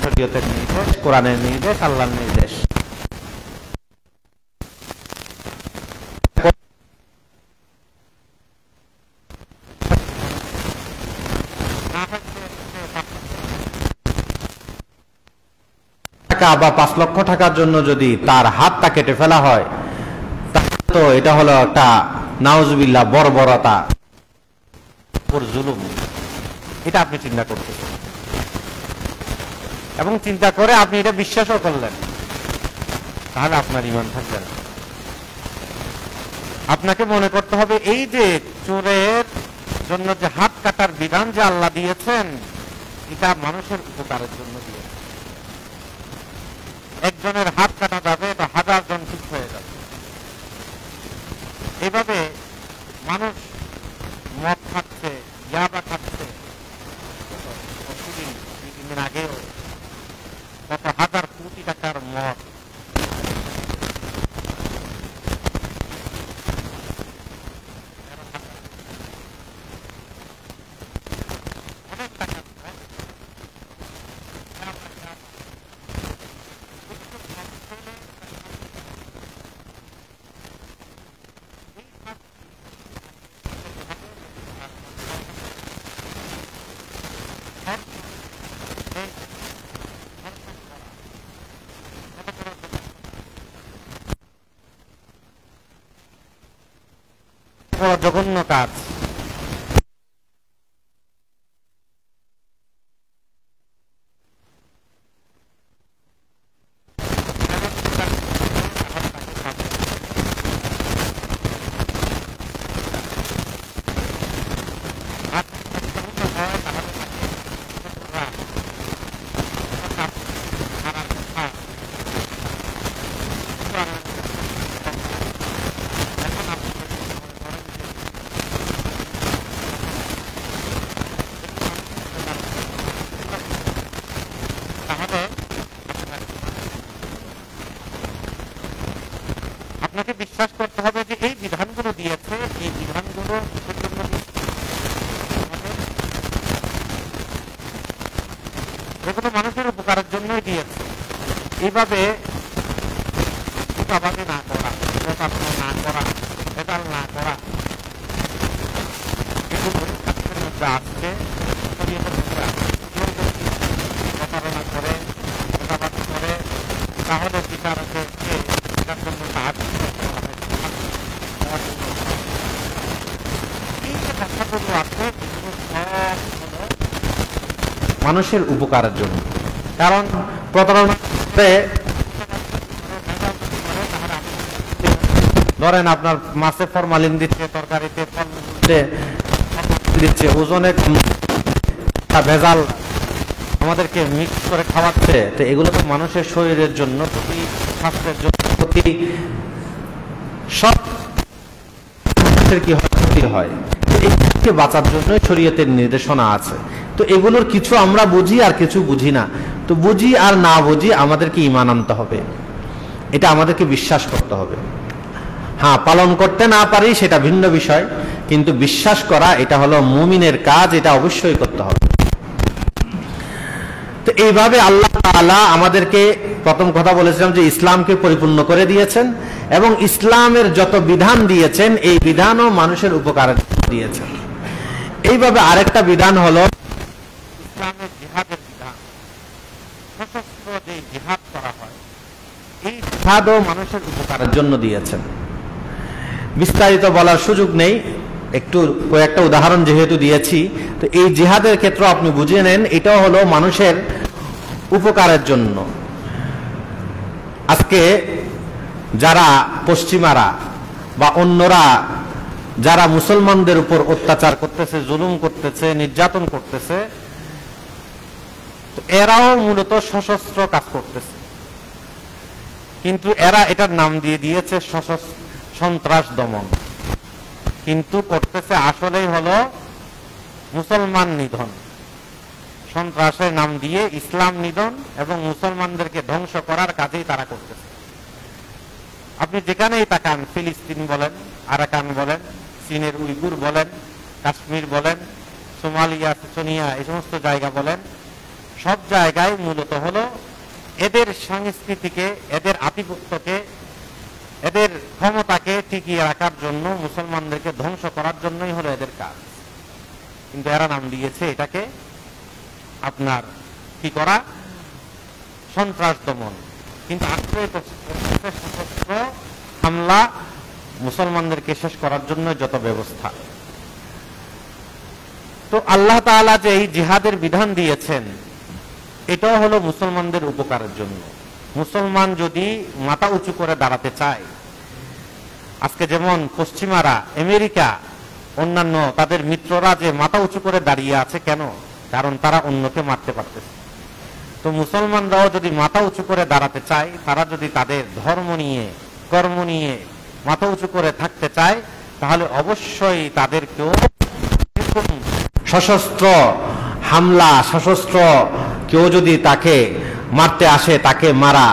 শরীয়তের নির্দেশ, কোরআনের নির্দেশ, আল্লাহর নির্দেশ। বা 5 লক্ষ টাকার জন্য যদি তার হাতটা কেটে ফেলা হয়, তো এটা হলো একটা নাউজুবিল্লাহ বর্বরতা, জুলুম। এটা আপনি চিন্তা করতেছেন এবং চিন্তা করে আপনি এটা বিশ্বাসও করলেন, তাহলে আপনার ঈমান থাকবে না। আপনাকে মনে করতে হবে এই যে চোরের জন্য যে হাত কাটার বিধান যে আল্লাহ দিয়েছেন এটা মানুষের উপকারের জন্য দিয়েছেন। একজনের হাত কাটা যাবে তো 1000 জন ঠিক হয়ে যাবে। এইভাবে মানুষ মদ খাচ্ছে, ইয়াবা খাচ্ছে, কিছুদিন আগেও কত হাজার কোটি টাকার মদ অনেক টাকার মদ বড় জঘন্য কাজ। আপনাকে বিশ্বাস করতে হবে যে এই বিধানগুলো দিয়েছে, এই বিধানগুলো যেগুলো মানুষের উপকারের জন্যই দিয়েছে। এইভাবে না করা, প্রতারণা না করা, ভেজাল না করা, এগুলো শাস্ত্রের মধ্যে আসছে, শরীয়তের মধ্যে আসছে। প্রতারণা করে, প্রতারণা করে, তাহলে বিচারকে এটার জন্য সাহায্য করতে হবে। এই যে কথাগুলো আছে এগুলো সব হলো মানুষের উপকারের জন্য। কারণ প্রতারণা ধরেন আপনার মাছে ফরমালিন দিচ্ছে, তরকারিতে দিচ্ছে, ওজনে ভেজাল আমাদেরকে মিক্স করে খাওয়াচ্ছে। তো এগুলো তো মানুষের শরীরের জন্য, প্রতি স্বাস্থ্যের জন্য, প্রতি সব কি ক্ষতি হয়। এইকে বাঁচার জন্য শরীয়তের নির্দেশনা আছে। তো এগুলোর কিছু আমরা বুঝি আর কিছু বুঝি না। তো বুঝি আর না বুঝি আমাদেরকে ঈমান আনতে হবে, এটা আমাদেরকে বিশ্বাস করতে হবে। হ্যাঁ, পালন করতে না পারি সেটা ভিন্ন বিষয়, কিন্তু বিশ্বাস করা এটা হলো মুমিনের কাজ, এটা অবশ্যই করতে হবে। তো এইভাবে আল্লাহ তাআলা আমাদেরকে প্রথম কথা বলেছিলাম যে ইসলামকে পরিপূর্ণ করে দিয়েছেন এবং ইসলামের যত বিধান দিয়েছেন এই বিধানও মানুষের উপকারে দিয়েছেন। এইভাবে আরেকটা বিধান হলো ইসলামের জিহাদের বিধান। সশস্ত্র যে জিহাদ করা হয় এই জিহাদও মানুষের উপকারের জন্য দিয়েছেন। বিস্তারিত বলার সুযোগ নেই, একটু কয়েকটা উদাহরণ যেহেতু দিয়েছি, তো এই জিহাদের ক্ষেত্রে আপনি বুঝে নেন এটাও হলো মানুষের উপকারের জন্য। আজকে যারা পশ্চিমারা বা অন্যরা যারা মুসলমানদের উপর অত্যাচার করতেছে, জুলুম করতেছে, নির্যাতন করতেছে, তো এরাও মূলত সশস্ত্র কাজ করতেছে, কিন্তু এরা এটার নাম দিয়ে দিয়েছে সন্ত্রাস দমন, কিন্তু করতেছে আসলেই হলো মুসলমান নিধন। সন্ত্রাসের নাম দিয়ে ইসলাম নিধন এবং মুসলমানদেরকে ধ্বংস করার কাজেই তারা করতেছে। আপনি যেখানেই তাকান, ফিলিস্তিন বলেন, আরাকান বলেন, চীনের উইগুর বলেন, কাশ্মীর বলেন, সোমালিয়া, চেচনিয়া, এই সমস্ত জায়গা বলেন, সব জায়গায় মূলত হলো এদের সংস্কৃতিকে, এদের আধিপত্যকে, এদের ক্ষমতাকে টিকিয়ে রাখার জন্য, মুসলমানদেরকে ধ্বংস করার জন্যই হলো এদের কাজ। কিন্তু এরা নাম দিয়েছে এটাকে আপনার কি করা, সন্ত্রাস দমন। কিন্তু আসলে সশস্ত্র হামলা, মুসলমানদেরকে শেষ করার জন্য যত ব্যবস্থা। তো আল্লাহ তাআলা যে এই জিহাদের বিধান দিয়েছেন এটাও হলো মুসলমানদের উপকারের জন্য। মুসলমান যদি মাথা উঁচু করে দাঁড়াতে চায়, আজকে যেমন পশ্চিমারা, আমেরিকা অন্যান্য তাদের মিত্ররা যে মাথা উঁচু করে দাঁড়িয়ে আছে কেন? কারণ তারা অন্যকে মারতে পারতেছে। তো মুসলমানরাও যদি মাথা উঁচু করে দাঁড়াতে চায়, তারা যদি তাদের ধর্ম নিয়ে কর্ম নিয়ে মাথা উঁচু করে থাকতে চায়, তাহলে অবশ্যই তাদেরকেও সশস্ত্র হামলা, সশস্ত্র কেউ যদি তাকে মারতে আসে, তাকে মারা,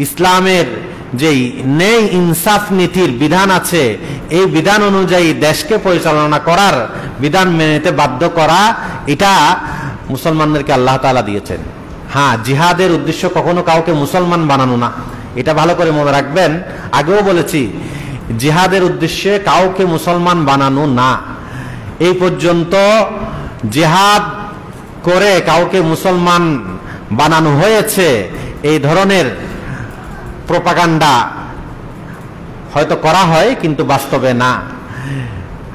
ইসলামের যেই ন্যায় ইনসাফ নীতির বিধান আছে, এই বিধান অনুযায়ী দেশকে পরিচালনা করার বিধান মেনে নিতে বাধ্য করা, এটা মুসলমানদেরকে আল্লাহ তাআলা দিয়েছেন। হ্যাঁ, জিহাদের উদ্দেশ্য কখনো কাউকে মুসলমান বানানো না, এটা ভালো করে মনে রাখবেন। আগেও বলেছি, জিহাদের উদ্দেশ্যে কাউকে মুসলমান বানানো না। এই পর্যন্ত জিহাদ করে কাউকে মুসলমান বানানো হয়েছে, এই ধরনের প্রোপাগান্ডা হয়তো করা হয়, কিন্তু বাস্তবে না।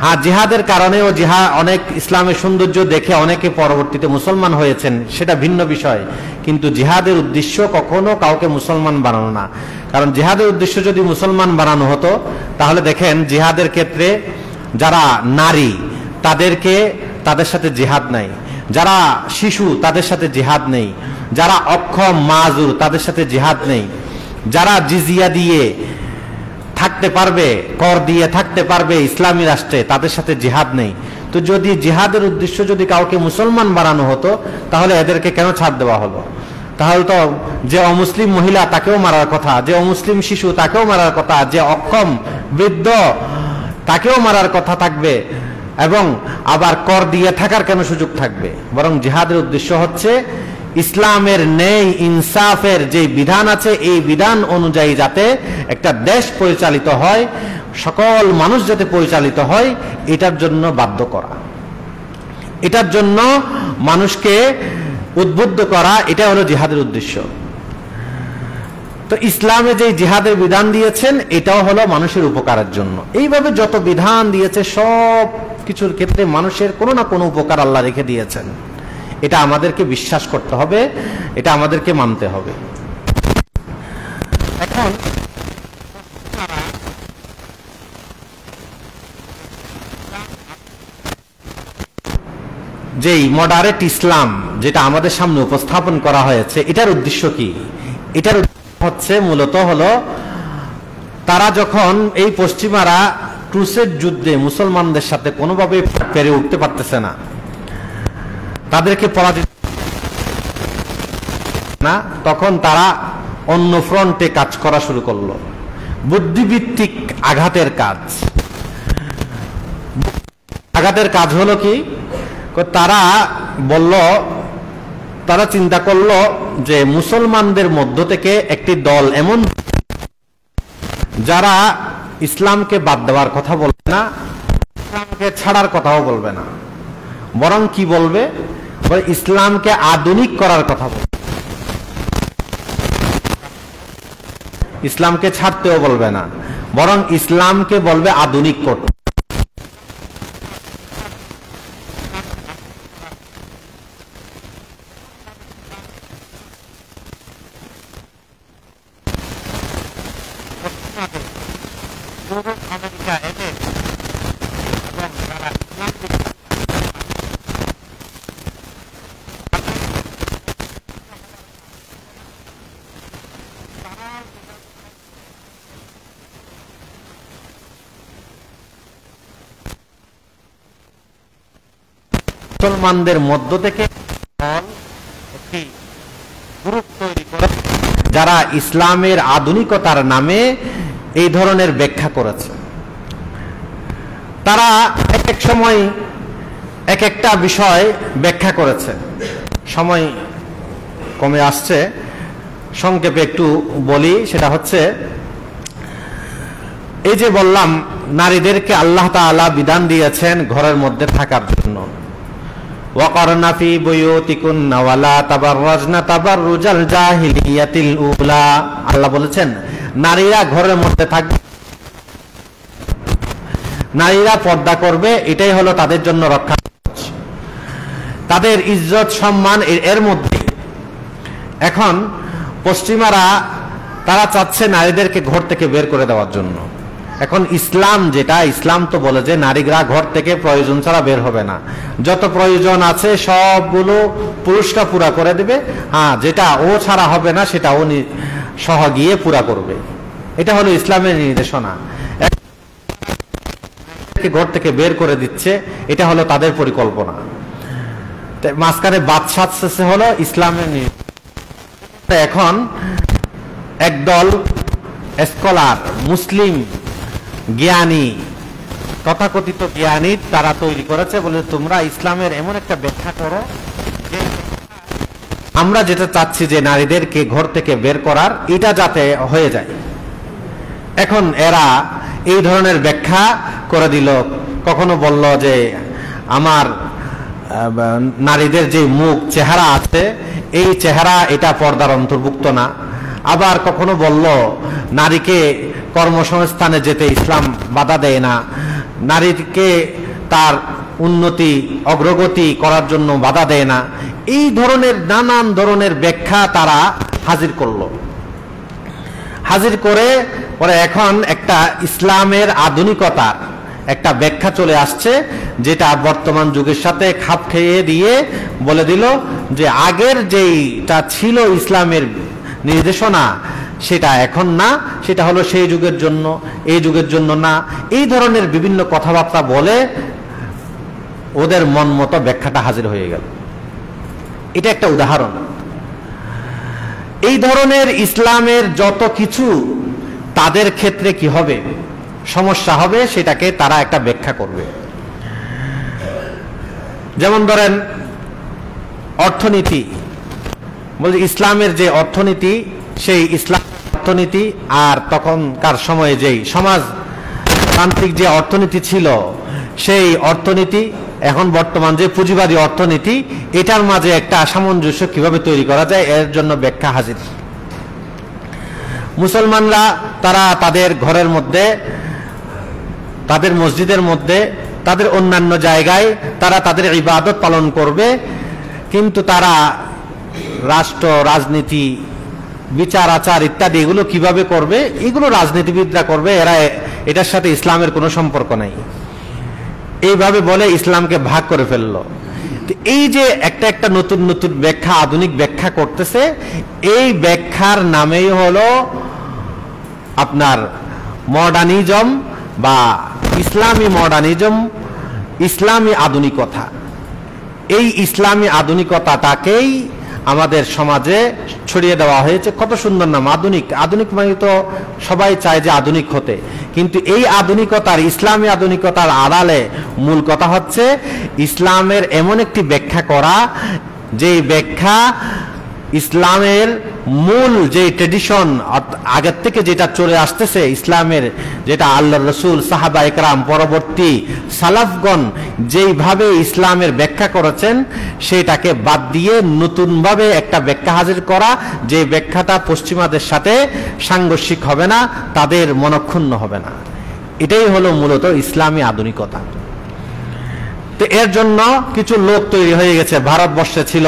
হ্যাঁ, জিহাদের কারণেও অনেক ইসলামের সৌন্দর্য দেখে অনেকে পরবর্তীতে মুসলমান হয়েছেন, সেটা ভিন্ন বিষয়। কিন্তু জিহাদের উদ্দেশ্য কখনো কাউকে মুসলমান বানানো না। কারণ জিহাদের উদ্দেশ্য যদি মুসলমান বানানো হতো, তাহলে দেখেন জিহাদের ক্ষেত্রে যারা নারী তাদের সাথে জিহাদ নাই, যারা শিশু তাদের সাথে জিহাদ নেই, যারা অক্ষম মাজুর তাদের সাথে জিহাদ নেই, যারা জিজিয়া দিয়ে থাকতে পারবে, কর দিয়ে থাকতে পারবে ইসলামী রাষ্ট্রে, তাদের সাথে জিহাদ নেই। তো যদি জিহাদের উদ্দেশ্য যদি কাউকে মুসলমান বানানো হতো, তাহলে এদেরকে কেন ছাড় দেওয়া হলো? তাহলে তো যে অমুসলিম মহিলা তাকেও মারার কথা, যে অমুসলিম শিশু তাকেও মারার কথা, যে অক্ষম বৃদ্ধ তাকেও মারার কথা থাকবে, এবং আবার কর দিয়ে থাকার কেন সুযোগ থাকবে? বরং জিহাদের উদ্দেশ্য হচ্ছে ইসলামের ন্যায় ইনসাফের যে বিধান আছে, এই বিধান অনুযায়ী যাতে একটা দেশ পরিচালিত হয়, সকল মানুষ যাতে পরিচালিত হয়, এটার জন্য বাধ্য করা, এটার জন্য মানুষকে উদ্বুদ্ধ করা, এটা হলো জিহাদের উদ্দেশ্য। তো ইসলামে যে জিহাদের বিধান দিয়েছেন, এটাও হলো মানুষের উপকারের জন্য। এইভাবে যত বিধান দিয়েছে, সব কিছুর ক্ষেত্রে মানুষের কোনো না কোনো উপকার আল্লাহ রেখে দিয়েছেন। এটা আমাদেরকে বিশ্বাস করতে হবে, এটা আমাদেরকে মানতে হবে। এখন যেই মডারেট ইসলাম যেটা আমাদের সামনে উপস্থাপন করা হয়েছে, এটার উদ্দেশ্য কি? এটার উদ্দেশ্য হচ্ছে মূলত হলো, তারা যখন এই পশ্চিমারা ক্রুসেড যুদ্ধে মুসলমানদের সাথে কোনোভাবে পেরে উঠতে পারতেছে না, তাদেরকে পরাজিত না, তখন তারা অন্য ফ্রন্টে কাজ করা শুরু করলো, বুদ্ধিভিত্তিক আঘাতের কাজ। আঘাতের কাজ হলো কি? তারা চিন্তা করলো যে মুসলমানদের মধ্য থেকে একটি দল এমন, যারা ইসলামকে বাদ দেওয়ার কথা বলবে না, ইসলামকে ছাড়ার কথাও বলবে না, বরং কি বলবে? ইসলামকে আধুনিক করার কথা বলবে, ইসলামকে ছাড়তেও বলবে না, বরং ইসলামকে বলবে আধুনিক করতে। মুসলমানদের মধ্য থেকে একটি গ্রুপ তৈরি করে, যারা ইসলামের আধুনিকতার নামে এই ধরনের ব্যাখ্যা করেছে। তারা এক এক সময় এক একটা বিষয় ব্যাখ্যা করেছে। সময় কমে আসছে, সংক্ষেপে একটু বলি। সেটা হচ্ছে, এই যে বললাম, নারীদেরকে আল্লাহ তাআলা বিধান দিয়েছেন ঘরের মধ্যে থাকার জন্য। ওয়াকারনা ফি বুয়ুতিকুন্না ওয়ালা তাবাররাজনা তাবাররুজাল জাহিলিয়াতিল উলা। আল্লাহ বলেছেন নারীরা ঘরের মধ্যে থাকবে, নারীরা পর্দা করবে, এটাই হলো তাদের জন্য রক্ষা, তাদের ইজ্জত সম্মান এর মধ্যে। এখন পশ্চিমারা তারা চাচ্ছে নারীদেরকে ঘর থেকে বের করে দেওয়ার জন্য। এখন ইসলাম যেটা, ইসলাম তো বলে যে নারীরা ঘর থেকে প্রয়োজন ছাড়া বের হবে না, যত প্রয়োজন আছে সবগুলো পুরুষরা পুরা করে দেবে, হ্যাঁ যেটা ও ছাড়া হবে না সেটা ও সহ গিয়ে পুরা করবে। এটা হলো ইসলামের নির্দেশনা। ঘর থেকে বের করে দিচ্ছে, এটা হলো তাদের পরিকল্পনা। মাঝখানে বাদশাহ হলো ইসলামের নির্দেশনা। এখন একদল স্কলার, মুসলিম জ্ঞানী, তথাকথিত জ্ঞানী, তারা তৈরি করেছে বলে তোমরা ইসলামের এমন একটা ব্যাখ্যা করো যে আমরা যেটা চাচ্ছি যে নারীদেরকে ঘর থেকে বের করার, এটা যাতে হয়ে যায়। এখন এরা এই ধরনের ব্যাখ্যা করে দিল। কখনো বলল যে আমার নারীদের যে মুখ চেহারা আছে এই চেহারা এটা পর্দার অন্তর্ভুক্ত না। আবার কখনো বলল নারীকে কর্মসংস্থানে যেতে ইসলাম বাধা দেয় না, নারীকে তার উন্নতি অগ্রগতি করার জন্য বাধা দেয় না। এই ধরনের নানান ধরনের ব্যাখ্যা তারা হাজির করলো। হাজির করে পরে এখন একটা ইসলামের আধুনিকতার একটা ব্যাখ্যা চলে আসছে, যেটা বর্তমান যুগের সাথে খাপ খেয়ে দিয়ে বলে দিল যে আগের যেটা ছিল ইসলামের নির্দেশনা সেটা এখন না, সেটা হলো সেই যুগের জন্য, এই যুগের জন্য না। এই ধরনের বিভিন্ন কথাবার্তা বলে ওদের মন মতো ব্যাখ্যাটা হাজির হয়ে গেল। এটা একটা উদাহরণ। এই ধরনের ইসলামের যত কিছু তাদের ক্ষেত্রে কি হবে, সমস্যা হবে, সেটাকে তারা একটা ব্যাখ্যা করবে। যেমন ধরেন অর্থনীতি, বলছে ইসলামের যে অর্থনীতি সেই ইসলাম অর্থনীতি আর তখনকার সময়ে যেই সমাজতান্ত্রিক যে অর্থনীতি ছিল সেই অর্থনীতি, এখন বর্তমান যে পুঁজিবাদী অর্থনীতি, এটার মাঝে একটা সামঞ্জস্য কিভাবে তৈরি করা যায় এর জন্য ব্যাখ্যা হাজির। মুসলমানরা তারা তাদের ঘরের মধ্যে, তাদের মসজিদের মধ্যে, তাদের অন্যান্য জায়গায় তারা তাদের ইবাদত পালন করবে, কিন্তু তারা রাষ্ট্র রাজনীতি বিচার আচার ইত্যাদি এগুলো কিভাবে করবে এগুলো রাজনীতিবিদরা করবে, এরা এটার সাথে ইসলামের কোনো সম্পর্ক নাই, এইভাবে বলে ইসলামকে ভাগ করে ফেললো। এই যে একটা একটা নতুন নতুন ব্যাখ্যা, আধুনিক ব্যাখ্যা করতেছে, এই ব্যাখ্যার নামেই হলো আপনার মডার্নিজম বা ইসলামী মডার্নিজম, ইসলামী আধুনিকতা। এই ইসলামী আধুনিকতাটাকেই আমাদের সমাজে ছড়িয়ে দেওয়া হয়েছে। কত সুন্দর নাম আধুনিক। আধুনিক মানে তো সবাই চায় যে আধুনিক হতে, কিন্তু এই আধুনিকতার, ইসলামী আধুনিকতার আড়ালে মূল কথা হচ্ছে ইসলামের এমন একটি ব্যাখ্যা করা, যে ব্যাখ্যা ইসলামের মূল যে ট্রেডিশন আগের থেকে যেটা চলে আসতেছে, ইসলামের যেটা আল্লাহর রাসূল, সাহাবা একরাম, পরবর্তী সালাফগণ যেইভাবে ইসলামের ব্যাখ্যা করেছেন সেটাকে বাদ দিয়ে নতুনভাবে একটা ব্যাখ্যা হাজির করা, যে ব্যাখ্যাটা পশ্চিমাদের সাথে সাংঘর্ষিক হবে না, তাদের মনক্ষুণ্ণ হবে না। এটাই হলো মূলত ইসলামী আধুনিকতা। তো এর জন্য কিছু লোক তৈরি হয়ে গেছে। ভারতবর্ষে ছিল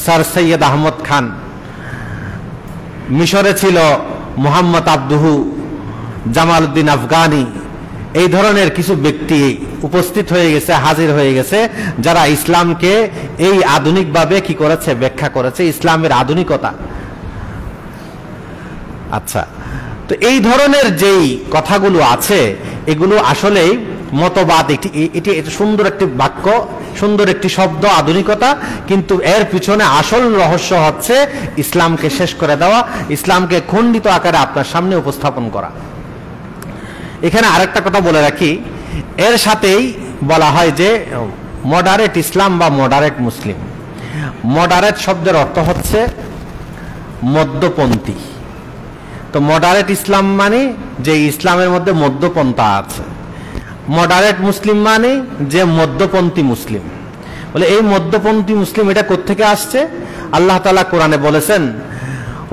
স্যার সৈয়দ আহমদ খান, মিশরে ছিল মোহাম্মদ আব্দুহু, জামালউদ্দিন আফগানি, এই ধরনের কিছু ব্যক্তি উপস্থিত হয়ে গেছে, হাজির হয়ে গেছে, যারা ইসলামকে এই আধুনিকভাবে কি করেছে, ব্যাখ্যা করেছে, ইসলামের আধুনিকতা। আচ্ছা, তো এই ধরনের যেই কথাগুলো আছে এগুলো আসলেই মতবাদ। এটি সুন্দর একটি বাক্য, সুন্দর একটি শব্দ, আধুনিকতা, কিন্তু এর পিছনে আসল রহস্য হচ্ছে ইসলামকে শেষ করে দেওয়া, ইসলামকে খণ্ডিত আকারে আপনার সামনে উপস্থাপন করা। এখানে আরেকটা কথা বলে রাখি, এর সাথেই বলা হয় যে মডারেট ইসলাম বা মডারেট মুসলিম। মডারেট শব্দের অর্থ হচ্ছে মধ্যপন্থী। তো মডারেট ইসলাম মানে যে ইসলামের মধ্যে মধ্যপন্থা আছে, মডারেট মুসলিম মানে যে মধ্যপন্থী মুসলিম। বলে এই মধ্যপন্থী মুসলিম এটা কোত্থেকে আসছে? আল্লাহ তাআলা কোরআনে বলেছেন,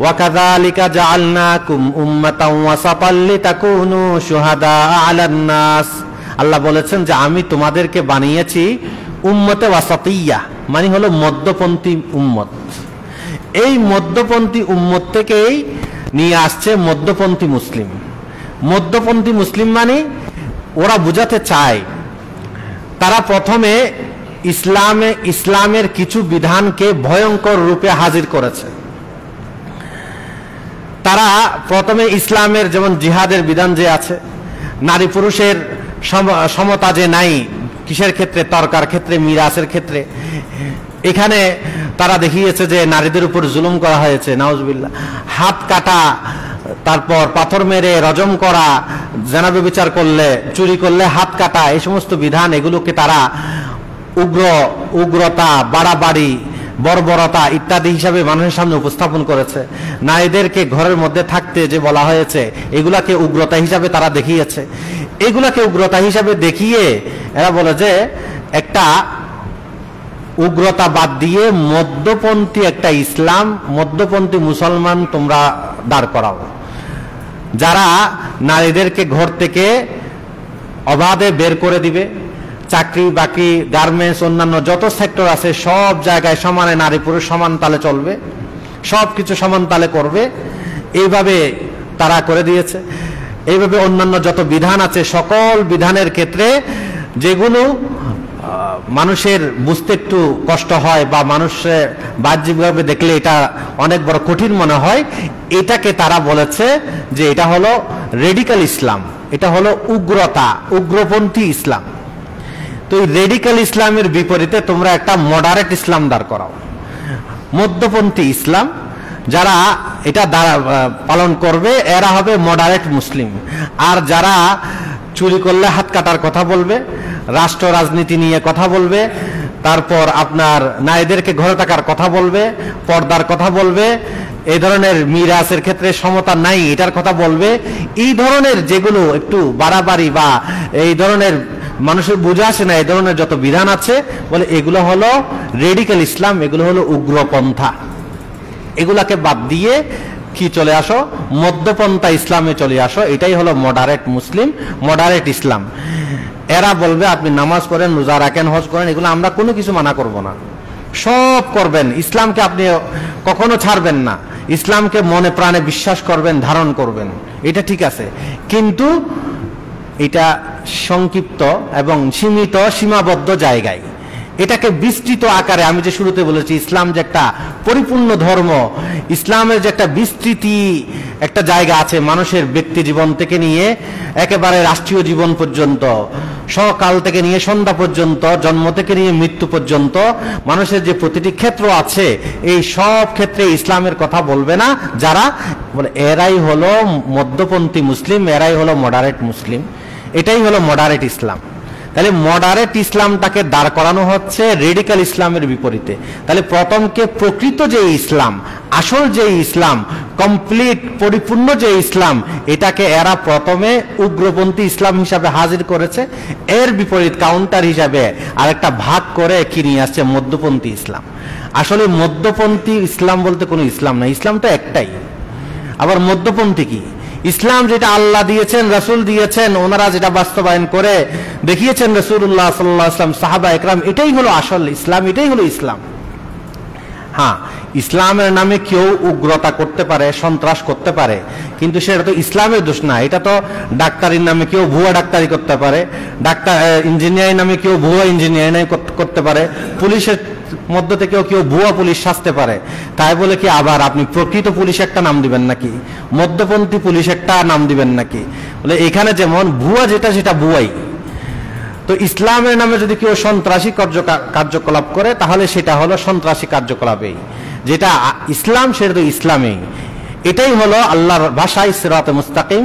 ওয়াকাযালিকা জাআলনাকুম উম্মাতাও ওয়াসাতাল লিতাকুনু শুহাদা আলান নাস। আল্লাহ বলেছেন যে আমি তোমাদেরকে বানিয়েছি উম্মতে ওয়াসাতিয়া, মানে হলো মধ্যপন্থী উম্মত। এই মধ্যপন্থী উম্মত থেকেই নিয়ে আসছে মধ্যপন্থী মুসলিম। মধ্যপন্থী মুসলিম মানে ওরা বুঝাতে চায় তারা প্রথমে ইসলামের কিছু বিধানকে ভয়ঙ্কর রূপে হাজির করেছে। তারা প্রথমে ইসলামের যেমন জিহাদের বিধান যে আছে, নারী পুরুষের সমতা যে নাই, কিসের ক্ষেত্রে? তর্কার ক্ষেত্রে, মিরাসের ক্ষেত্রে। এখানে তারা দেখিয়েছে যে নারীদের উপর জুলুম করা হয়েছে, নাউজুবিল্লাহ। হাত কাটা, তারপর পাথর মেরে রজম করা, জেনা ব্যভিচার করলে, চুরি করলে হাত কাটা, এই সমস্ত বিধান, এগুলোকে তারা উগ্রতা, বাড়াবাড়ি, বর্বরতা ইত্যাদি হিসাবে মানুষের সামনে উপস্থাপন করেছে। নারীদেরকে ঘরের মধ্যে থাকতে যে বলা হয়েছে, এগুলাকে উগ্রতা হিসাবে তারা দেখিয়েছে। এগুলাকে উগ্রতা হিসাবে দেখিয়ে এরা বলে যে একটা উগ্রতা বাদ দিয়ে মধ্যপন্থী একটা ইসলাম, মধ্যপন্থী মুসলমান তোমরা দাঁড় করাও, যারা নারীদেরকে ঘর থেকে অবাধে বের করে দিবে, চাকরি বাকরি, গার্মেন্টস, অন্যান্য যত সেক্টর আছে সব জায়গায় সমানে নারী পুরুষ সমান তালে চলবে, সব কিছু সমান তালে করবে, এইভাবে তারা করে দিয়েছে। এইভাবে অন্যান্য যত বিধান আছে সকল বিধানের ক্ষেত্রে যেগুলো মানুষের বুঝতে একটু কষ্ট হয় বা মানুষের বাহ্যিকভাবে দেখলে এটা অনেক বড় কঠিন মনে হয়, এটাকে তারা বলেছে যে এটা হলো রেডিক্যাল ইসলাম, এটা হলো উগ্রতা, উগ্রপন্থী ইসলাম। তো এই রেডিক্যাল ইসলামের বিপরীতে তোমরা একটা মডারেট ইসলাম দাঁড় করাও, মধ্যপন্থী ইসলাম। যারা এটা পালন করবে এরা হবে মডারেট মুসলিম। আর যারা চুরি করলে হাত কাটার কথা বলবে, রাষ্ট্র রাজনীতি নিয়ে কথা বলবে, তারপর আপনার নারীদেরকে ঘরে থাকার কথা বলবে, পর্দার কথা বলবে, এই ধরনের মিরাসের ক্ষেত্রে সমতা নাই এটার কথা বলবে, এই ধরনের যেগুলো একটু বাড়াবাড়ি বা এই ধরনের মানুষের বোঝা আসে না, এই ধরনের যত বিধান আছে বলে এগুলো হলো রেডিক্যাল ইসলাম, এগুলো হলো উগ্রপন্থা। এগুলাকে বাদ দিয়ে কি চলে আসো? মধ্যপন্থা ইসলামে চলে আসো। এটাই হলো মডারেট মুসলিম, মডারেট ইসলাম। এরা বলবে আপনি নামাজ পড়েন, রোজা রাখেন, হজ করেন, এগুলো আমরা কোনো কিছু মানা করব না, সব করবেন। ইসলামকে আপনি কখনো ছাড়বেন না, ইসলামকে মনে প্রাণে বিশ্বাস করবেন, ধারণ করবেন, এটা ঠিক আছে। কিন্তু এটা সংক্ষিপ্ত এবং সীমিত, সীমাবদ্ধ জায়গায়, এটাকে বিস্তৃত আকারে, আমি যে শুরুতে বলেছি ইসলাম যে একটা পরিপূর্ণ ধর্ম, ইসলামের যে একটা বিস্তৃতি একটা জায়গা আছে মানুষের ব্যক্তি জীবন থেকে নিয়ে একেবারে রাষ্ট্রীয় জীবন পর্যন্ত, সকাল থেকে নিয়ে সন্ধ্যা পর্যন্ত, জন্ম থেকে নিয়ে মৃত্যু পর্যন্ত মানুষের যে প্রতিটি ক্ষেত্র আছে, এই সব ক্ষেত্রে ইসলামের কথা বলবে না যারা বলে এরাই হলো মধ্যপন্থী মুসলিম, এরাই হলো মডারেট মুসলিম, এটাই হলো মডারেট ইসলাম। তাহলে মডারেট ইসলামটাকে দাঁড় করানো হচ্ছে রেডিক্যাল ইসলামের বিপরীতে। তাহলে প্রথমকে প্রকৃত যে ইসলাম, আসল যে ইসলাম, কমপ্লিট পরিপূর্ণ যে ইসলাম, এটাকে এরা প্রথমে উগ্রপন্থী ইসলাম হিসাবে হাজির করেছে। এর বিপরীত কাউন্টার হিসাবে আরেকটা ভাগ করে কি নিয়ে আসছে? মধ্যপন্থী ইসলাম। আসলে মধ্যপন্থী ইসলাম বলতে কোনো ইসলাম না, ইসলাম তো একটাই। আবার মধ্যপন্থী কি? ইসলাম যেটা আল্লাহ দিয়েছেন, রাসূল দিয়েছেন, ওনারা যেটা বাস্তবায়ন করে দেখিয়েছেন রাসূলুল্লাহ সাল্লাল্লাহু আলাইহি ওয়াসাল্লাম, সাহাবা একরাম, এটাই হলো আসল ইসলাম, এটাই হলো ইসলাম। হ্যাঁ, ইসলামের নামে কেউ উগ্রতা করতে পারে, সন্ত্রাস করতে পারে, কিন্তু সেটা তো ইসলামের দোষ না। এটা তো ডাক্তারির নামে কেউ ভুয়া ডাক্তারি করতে পারে, ইঞ্জিনিয়ারিং নামে কেউ ভুয়া ইঞ্জিনিয়ারিং করতে পারে, পুলিশের মধ্য থেকেও কেউ ভুয়া পুলিশ সাজতে পারে। তাই বলে কি আবার আপনি প্রকৃত পুলিশ একটা নাম দিবেন নাকি? মধ্যপন্থী পুলিশ একটা নাম দিবেন নাকি? বলে এখানে যেমন ভুয়া যেটা সেটা ভুয়াই। তো ইসলামের নামে যদি কেউ সন্ত্রাসী কার্যকলাপ করে তাহলে সেটা হলো সন্ত্রাসী কার্যকলাপেই। যেটা ইসলাম সেটা তো ইসলামেই। এটাই হলো আল্লাহর ভাষায় সিরাতে মুস্তাকিম,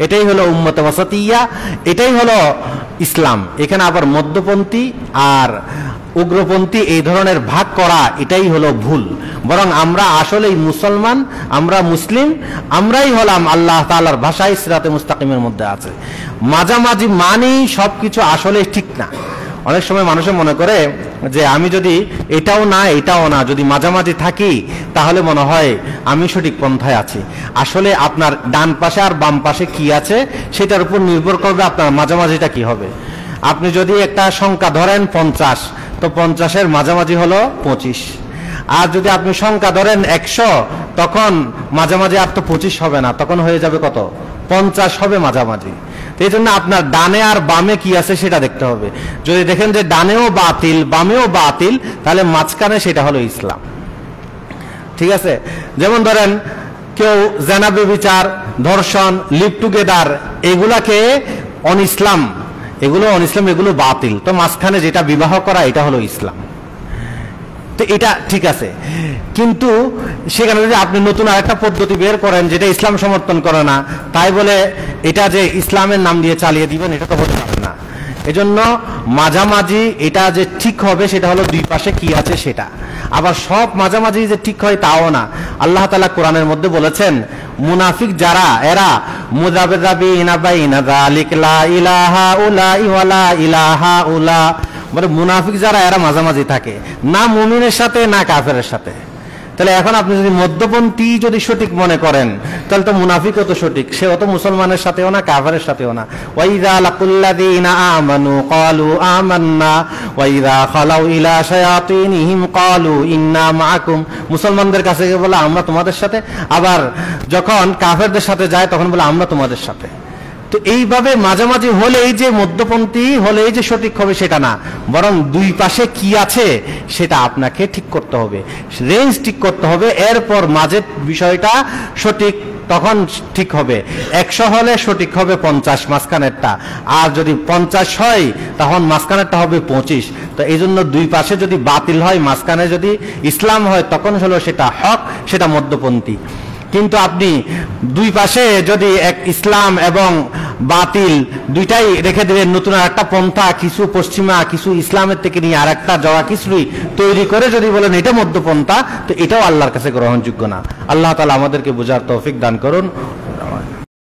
এটাই হলো উম্মতে ওয়াসাতিয়া, এটাই হলো ইসলাম। এখানে আবার মধ্যপন্থী আর উগ্রপন্থী এই ধরনের ভাগ করা এটাই হলো ভুল। বরং আমরা আসলেই মুসলমান, আমরা মুসলিম, আমরাই হলাম আল্লাহ তাআলার ভাষায় সিরাতে মুস্তাকিমের মধ্যে আছে। মাঝামাঝি মানেই সবকিছু আসলে ঠিক না। অনেক সময় মানুষে মনে করে যে আমি যদি এটাও না এটাও না, যদি মাঝামাঝি থাকি তাহলে মনে হয় আমি সঠিক পন্থায় আছি। আসলে আপনার ডান পাশে আর বাম পাশে কি আছে সেটার উপর নির্ভর করবে আপনার মাঝামাঝিটা কি হবে। আপনি যদি একটা সংখ্যা ধরেন 50, তো 50-এর মাঝামাঝি হলো 25। আর যদি আপনি সংখ্যা ধরেন 100, তখন মাঝামাঝি আর তো 25 হবে না, তখন হয়ে যাবে কত? 50 হবে মাঝামাঝি। এই জন্য আপনার ডানে আর বামে কি আছে সেটা দেখতে হবে। যদি দেখেন যে ডানেও বাতিল বামেও বাতিল, তাহলে মাঝখানে সেটা হলো ইসলাম। ঠিক আছে? যেমন ধরেন কেউ জেনা, ব্যভিচার, ধর্ষণ, লিভ টুগেদার, এগুলাকে অন ইসলাম, এগুলো বাতিল। তো মাঝখানে যেটা বিবাহ করা এটা হলো ইসলাম। তো এটা ঠিক আছে, কিন্তু সেখানে যদি আপনি নতুন আরেকটা পদ্ধতি বের করেন যেটা ইসলাম সমর্থন করে না, তাই বলে এটা যে ইসলামের নাম দিয়ে চালিয়ে দিবেন, এটা তো হতে পারে না। এজন্য মাঝামাঝি এটা যে ঠিক হবে সেটা হলো দুই পাশে কি আছে সেটা। আবার সব মাঝামাঝি যে ঠিক হয় তাও না। আল্লাহ তাআলা কোরআনের মধ্যে বলেছেন, মুনাফিক যারা এরা মুযাবিযাবিনা বাইনা যালিকা লা ইলাহা উলা ওয়ালা ইলাহা উলা, মানে মুনাফিক যারা এরা মাঝামাঝি থাকে, না মুমিনের সাথে না কাফেরের সাথে। তাহলে এখন আপনি যদি মধ্যপন্থী যদি সঠিক মনে করেন, তাহলে তো মুনাফিকও তো সঠিক, সেও তো মুসলমানের সাথেও না কাফেরের সাথেও না। ওয়াইযা লাকুল্লাযীনা আমানু ক্বালু আমান্না ওয়াইযা খালাউ ইলা শায়াতিনহিম ক্বালু ইন্না মাআকুম, মুসলমানদের কাছে গিয়ে বলে আমরা তোমাদের সাথে, আবার যখন কাফেরদের সাথে যায় তখন বলে আমরা তোমাদের সাথে। তো এইভাবে মাঝামাঝি হলেই যে মধ্যপন্থী হলেই যে সঠিক হবে সেটা না, বরং দুই পাশে কি আছে সেটা আপনাকে ঠিক করতে হবে, রেঞ্জ ঠিক করতে হবে, এরপর মাঝের বিষয়টা সঠিক তখন ঠিক হবে। 100 হলে সঠিক হবে 50 মাঝখানেরটা, আর যদি 50 হয় তখন মাঝখানেরটা হবে 25। তো এই জন্য দুই পাশে যদি বাতিল হয়, মাঝখানে যদি ইসলাম হয়, তখন হলো সেটা হক, সেটা মধ্যপন্থী। কিন্তু আপনি দুই পাশে যদি এক ইসলাম এবং বাতিল দুইটাই রেখে দেবেন, নতুন আরেকটা পন্থা, কিছু পশ্চিমা কিছু ইসলামের থেকে নিয়ে আরেকটা জগা কিছুই তৈরি করে যদি বলেন এটা মধ্যপন্থা, তো এটাও আল্লাহর কাছে গ্রহণযোগ্য না। আল্লাহ তাআলা আমাদেরকে বোঝার তৌফিক দান করুন।